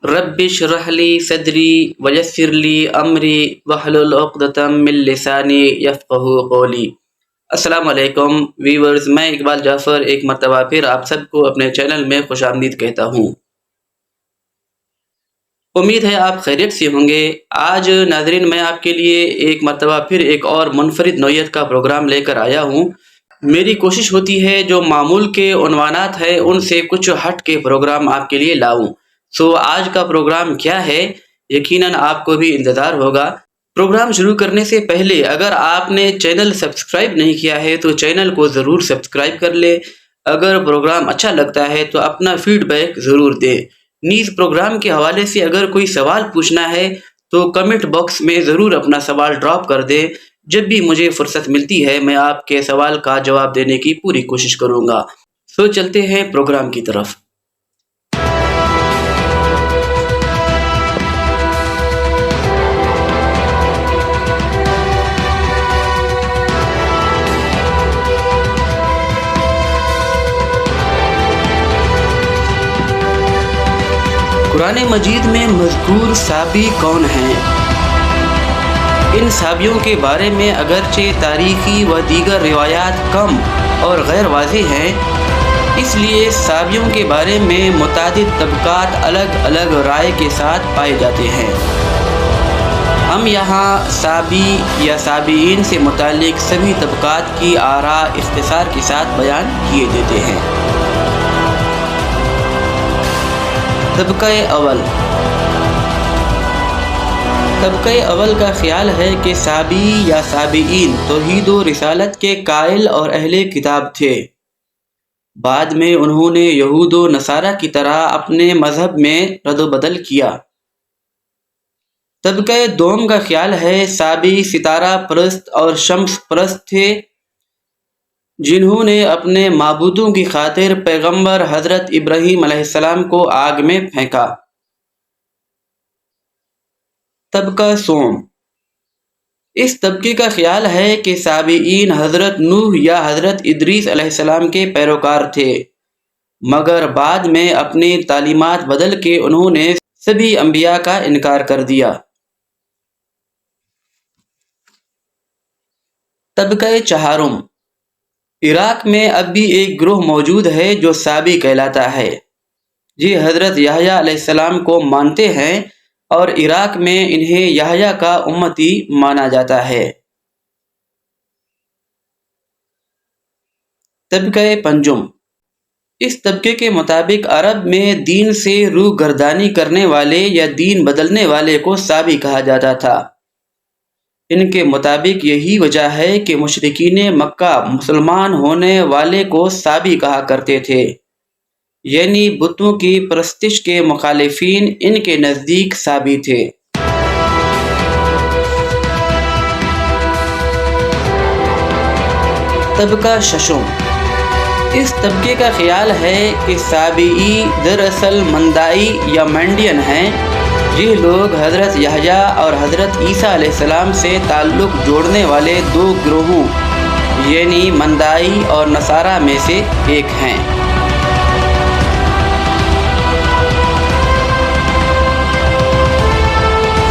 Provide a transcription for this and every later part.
رب اشرح لی صدری ویسر لی امری واحلل عقدۃ من لسانی یفقہوا قولی۔ السلام علیکم ویورز، میں اقبال جعفر ایک مرتبہ پھر آپ سب کو اپنے چینل میں خوش آمدید کہتا ہوں۔ امید ہے آپ خیریت سے ہوں گے۔ آج ناظرین میں آپ کے لیے ایک مرتبہ پھر ایک اور منفرد نوعیت کا پروگرام لے کر آیا ہوں۔ میری کوشش ہوتی ہے جو معمول کے عنوانات ہیں ان سے کچھ ہٹ کے پروگرام آپ کے لیے لاؤں۔ آج کا پروگرام کیا ہے، یقیناً آپ کو بھی انتظار ہوگا۔ پروگرام شروع کرنے سے پہلے اگر آپ نے چینل سبسکرائب نہیں کیا ہے تو چینل کو ضرور سبسکرائب کر لیں۔ اگر پروگرام اچھا لگتا ہے تو اپنا فیڈ بیک ضرور دیں۔ نیز پروگرام کے حوالے سے اگر کوئی سوال پوچھنا ہے تو کمنٹ باکس میں ضرور اپنا سوال ڈراپ کر دیں۔ جب بھی مجھے فرصت ملتی ہے میں آپ کے سوال کا جواب دینے کی پوری کوشش کروں گا۔ چلتے ہیں پروگرام کی طرف۔ قرآن مجید میں مذکور صحابی کون ہیں؟ ان صحابیوں کے بارے میں اگرچہ تاریخی و دیگر روایات کم اور غیر واضح ہیں، اس لیے صحابیوں کے بارے میں متعدد طبقات الگ الگ رائے کے ساتھ پائے جاتے ہیں۔ ہم یہاں صحابی یا صحابیین سے متعلق سبھی طبقات کی آراء اختصار کے ساتھ بیان کیے دیتے ہیں۔ طبقہ اول کا خیال ہے کہ صحابی یا صحابیین توحید و رسالت کے قائل اور اہل کتاب تھے۔ بعد میں انہوں نے یہود و نصارہ کی طرح اپنے مذہب میں رد و بدل کیا۔ طبقہ دوم کا خیال ہے صحابی ستارہ پرست اور شمس پرست تھے جنہوں نے اپنے معبودوں کی خاطر پیغمبر حضرت ابراہیم علیہ السلام کو آگ میں پھینکا۔ طبقہ سوم، اس طبقے کا خیال ہے کہ صحابیین حضرت نوح یا حضرت ادریس علیہ السلام کے پیروکار تھے، مگر بعد میں اپنی تعلیمات بدل کے انہوں نے سبھی انبیاء کا انکار کر دیا۔ طبقہ چہارم، عراق میں اب بھی ایک گروہ موجود ہے جو صحابی کہلاتا ہے۔ یہ حضرت یحییٰ علیہ السلام کو مانتے ہیں اور عراق میں انہیں یحییٰ کا امتی مانا جاتا ہے۔ طبقہ پنجم، اس طبقے کے مطابق عرب میں دین سے روح گردانی کرنے والے یا دین بدلنے والے کو صحابی کہا جاتا تھا۔ ان کے مطابق یہی وجہ ہے کہ مشرکین مکہ مسلمان ہونے والے کو صحابی کہا کرتے تھے، یعنی بتوں کی پرستش کے مخالفین ان کے نزدیک صحابی تھے۔ طبقہ ششم، اس طبقے کا خیال ہے کہ صحابی دراصل مندائی یا مینڈین ہیں۔ یہ لوگ حضرت یحییٰ اور حضرت عیسیٰ علیہ السلام سے تعلق جوڑنے والے دو گروہوں یعنی مندائی اور نصارہ میں سے ایک ہیں۔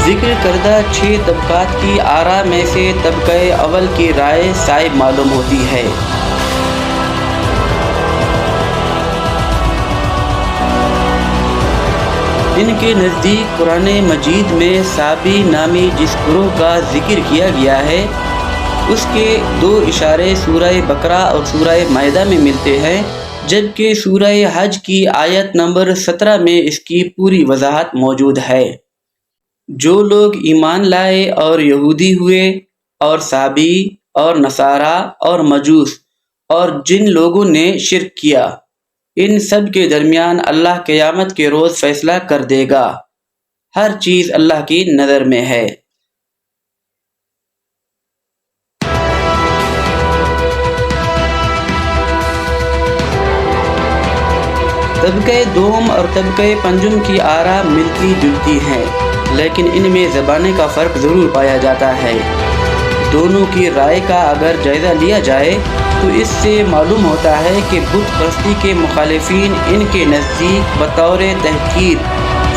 ذکر کردہ 6 طبقات کی آراء میں سے طبقہ اول کی رائے صائب معلوم ہوتی ہے۔ ان کے نزدیک قرآن مجید میں صحابی نامی جس گروہ کا ذکر کیا گیا ہے اس کے 2 اشارے سورہ بقرہ اور سورہ مائدہ میں ملتے ہیں، جبکہ سورہ حج کی آیت نمبر 17 میں اس کی پوری وضاحت موجود ہے۔ جو لوگ ایمان لائے اور یہودی ہوئے اور صحابی اور نصارہ اور مجوس اور جن لوگوں نے شرک کیا، ان سب کے درمیان اللہ قیامت کے روز فیصلہ کر دے گا۔ ہر چیز اللہ کی نظر میں ہے۔ طبقہ دوم اور طبقہ پنجم کی آراء ملتی جلتی ہیں، لیکن ان میں زبانیں کا فرق ضرور پایا جاتا ہے۔ دونوں کی رائے کا اگر جائزہ لیا جائے تو اس سے معلوم ہوتا ہے کہ بت پرستی کے مخالفین ان کے نزدیک بطور تحقیر